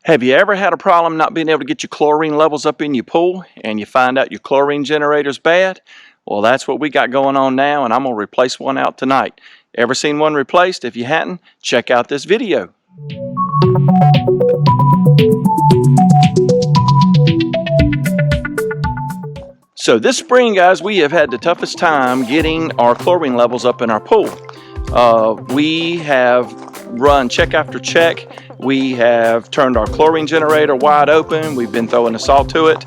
Have you ever had a problem not being able to get your chlorine levels up in your pool and you find out your chlorine generator's bad? Well, that's what we got going on now, and I'm going to replace one out tonight. Ever seen one replaced? If you hadn't, check out this video. So this spring, guys, we have had the toughest time getting our chlorine levels up in our pool. We have run check after check. We have turned our chlorine generator wide open. We've been throwing the salt to it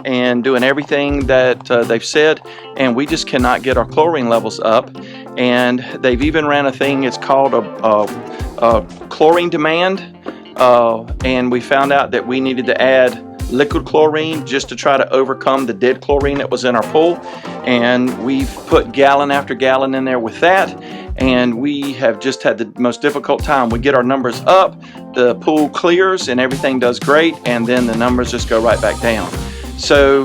and doing everything that they've said, and we just cannot get our chlorine levels up. And they've even ran a thing, it's called a chlorine demand, and we found out that we needed to add liquid chlorine just to try to overcome the dead chlorine that was in our pool. And we've put gallon after gallon in there with that, and we have just had the most difficult time. We get our numbers up, the pool clears and everything does great, and then the numbers just go right back down. So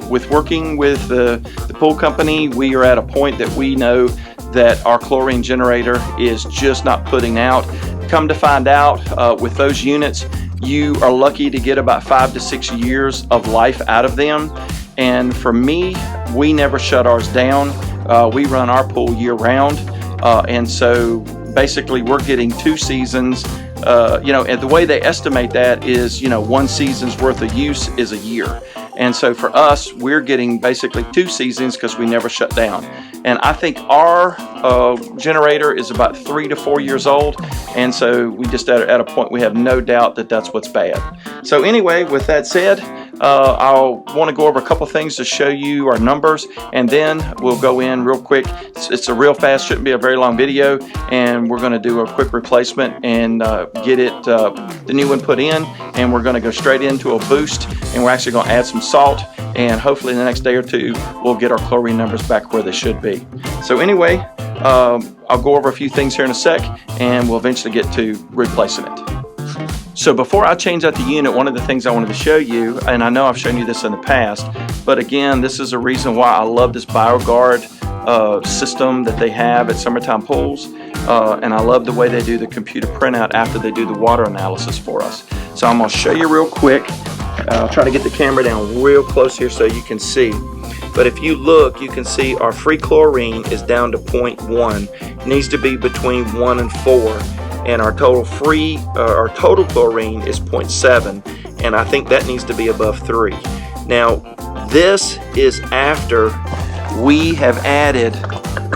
with working with the pool company, we are at a point that we know that our chlorine generator is just not putting out. Come to find out, with those units, you are lucky to get about 5 to 6 years of life out of them. And for me, we never shut ours down. We run our pool year round. And so basically we're getting 2 seasons, and the way they estimate that is, 1 season's worth of use is a year. And so for us, we're getting basically 2 seasons because we never shut down. And I think our generator is about 3 to 4 years old. And so we just at a point we have no doubt that that's what's bad. So anyway, with that said, I'll want to go over a couple things to show you our numbers, and then we'll go in real quick. It's a real fast, shouldn't be a very long video, and we're going to do a quick replacement and get it the new one put in, and we're going to go straight into a boost, and we're actually going to add some salt, and hopefully in the next day or two we'll get our chlorine numbers back where they should be. So anyway, I'll go over a few things here in a sec, and we'll eventually get to replacing it. So before I change out the unit, one of the things I wanted to show you, and I know I've shown you this in the past, but again, this is a reason why I love this BioGuard system that they have at Summertime Pools, and I love the way they do the computer printout after they do the water analysis for us. So I'm going to show you real quick. I'll try to get the camera down real close here so you can see. But if you look, you can see our free chlorine is down to 0.1. It needs to be between 1 and 4. And our total chlorine is 0.7, and I think that needs to be above 3. Now, this is after we have added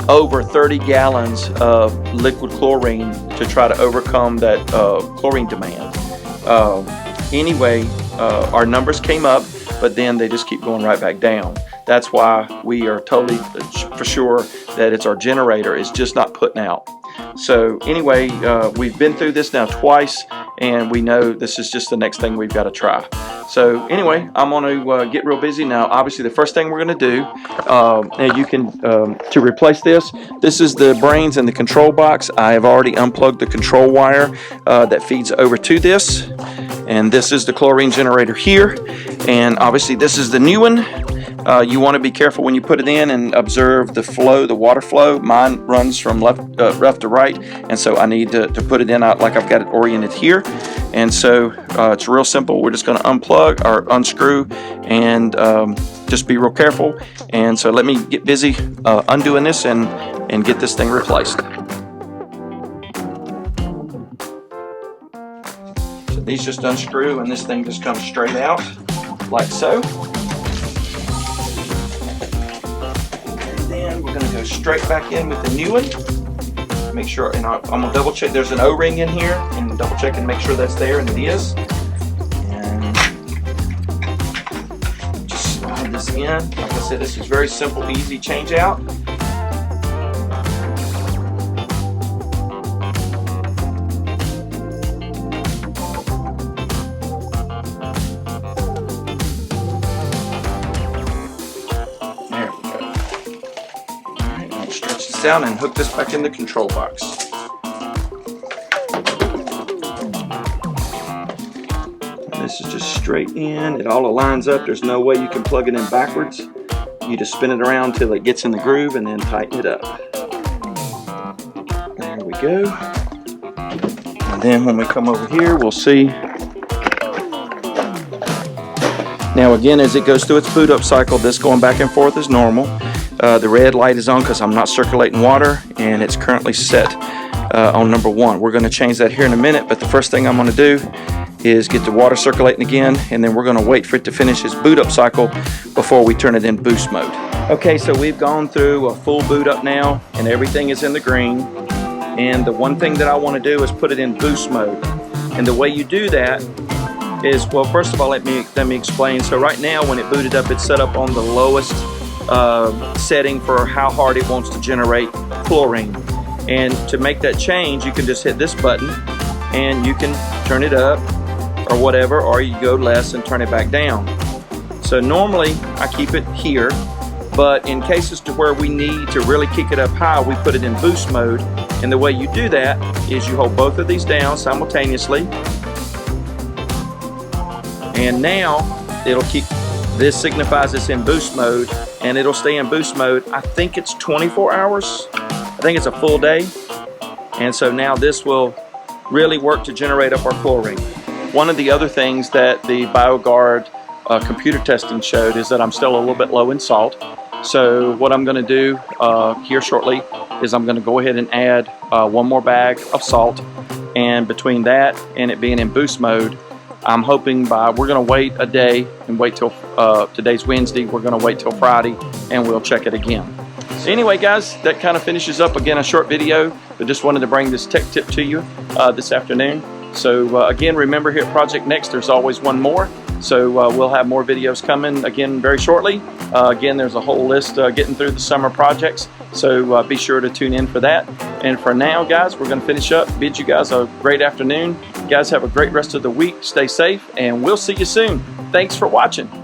over 30 gallons of liquid chlorine to try to overcome that chlorine demand. Anyway, our numbers came up, but then they just keep going right back down. That's why we are totally for sure that it's our generator is just not putting out. So anyway, we've been through this now twice, and we know this is just the next thing we've got to try. So anyway, I'm going to get real busy now. Obviously, the first thing we're going to do, and you can to replace this is the brains in the control box. I have already unplugged the control wire that feeds over to this, and this is the chlorine generator here. And obviously, this is the new one. You want to be careful when you put it in and observe the flow, the water flow. Mine runs from left to right, and so I need to put it in like I've got it oriented here. And so it's real simple. We're just going to unplug or unscrew and just be real careful. And so let me get busy undoing this and get this thing replaced. So these just unscrew, and this thing just comes straight out like so. We're going to go straight back in with the new one. Make sure, and I'm going to double check there's an O-ring in here, and double check and make sure that's there, and it is. And just slide this in. Like I said, this is very simple, easy change out. Stretch this down and hook this back in the control box. And this is just straight in. It all aligns up. There's no way you can plug it in backwards. You just spin it around till it gets in the groove and then tighten it up. There we go. And then when we come over here, we'll see Now again, as it goes through its boot up cycle, this going back and forth is normal. The red light is on because I'm not circulating water, and it's currently set on number 1. We're going to change that here in a minute, but the first thing I'm going to do is get the water circulating again, and then we're going to wait for it to finish its boot up cycle before we turn it in boost mode. Okay, so we've gone through a full boot up now, and everything is in the green. And the one thing that I want to do is put it in boost mode. And the way you do that is, well, first of all, let me explain. So right now, when it booted up, it's set up on the lowest setting for how hard it wants to generate chlorine. And to make that change, you can just hit this button, and you can turn it up or whatever, or you go less and turn it back down. So normally I keep it here, but in cases to where we need to really kick it up high, we put it in boost mode. And the way you do that is you hold both of these down simultaneously, and now it'll keep, this signifies it's in boost mode, and it'll stay in boost mode. I think it's 24 hours. I think it's a full day. And so now this will really work to generate up our chlorine. One of the other things that the BioGuard computer testing showed is that I'm still a little bit low in salt. So what I'm going to do here shortly is I'm going to go ahead and add one more bag of salt. And between that and it being in boost mode, I'm hoping we're going to wait a day and wait till today's Wednesday. We're going to wait till Friday, and we'll check it again. So anyway, guys, that kind of finishes up again a short video, but just wanted to bring this tech tip to you this afternoon. So again, remember, here at Project Next, there's always one more. So we'll have more videos coming again very shortly. Again, there's a whole list getting through the summer projects, so be sure to tune in for that. And for now, guys, we're going to finish up. Bid you guys a great afternoon. You guys have a great rest of the week. Stay safe, and we'll see you soon. Thanks for watching.